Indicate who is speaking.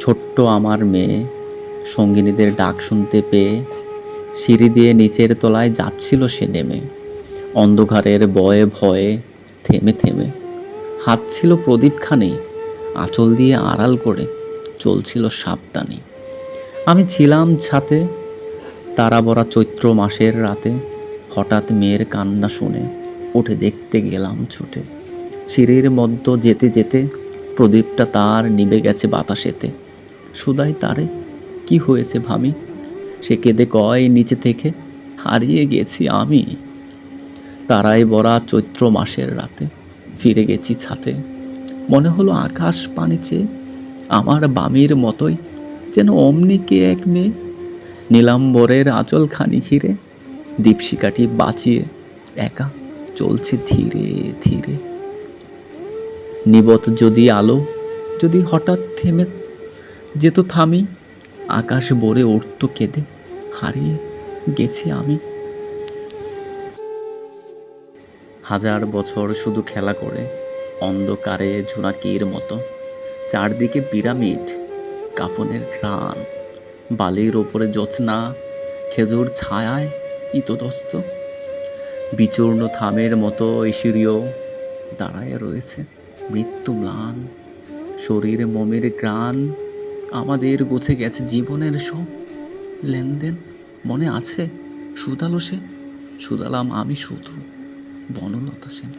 Speaker 1: ছোট্ট আমার মেয়ে সঙ্গিনীদের ডাক শুনতে পেয়ে সিঁড়ি দিয়ে নিচের তলায় যাচ্ছিল সে নেমে, অন্ধকারের বয়ে ভয়ে থেমে থেমে। হাত ছিল প্রদীপখানি, আঁচল দিয়ে আড়াল করে চলছিল সাবধানে। আমি ছিলাম ছাতে, তারা ভরা চৈত্র মাসের রাতে। হঠাৎ মেয়ের কান্না শুনে উঠে দেখতে গেলাম ছুটে। সিঁড়ির মধ্য যেতে যেতে প্রদীপটা তার নিভে গেছে বাতাসেতে। সুদাই তারে কি হয়েছে ভামি, সে কেঁদে কয় নিচে থেকে, হারিয়ে গেছি আমি। তারায় ভরা চৈত্র মাসের রাতে ফিরে গেছি ছাতে। মনে হলো আকাশ পানে চেয়ে আমার বামির মতোই যেন অমনি কে এক মেয়ে, নীলাম্বরের আঁচলখানি ঘিরে দীপশিকাটি বাঁচিয়ে একা চলছে ধীরে ধীরে। নিবত যদি আলো, যদি হঠাৎ থেমে যেত থামি, আকাশ ভরে উঠত কেঁদে, হারিয়ে গেছি আমি। হাজার বছর শুধু খেলা করে অন্ধকারে ঝুনাকির মতো, চারদিকে পিরামিড, কাফনের ঘ্রাণ, বালির ওপরে জোছনা, খেজুর ছায়ায় ইতদস্ত। বিচূর্ণ থামের মতো ঈশ্বরীয় দাঁড়ায় রয়েছে মৃত্যু ম্লান, শরীরে মোমের গ্রাণ। আমাদের গুছে গেছে জীবনের সব লেনদেন, মনে আছে? সুদালো সে, সুদালাম আমি শুধু বনলতা সেন।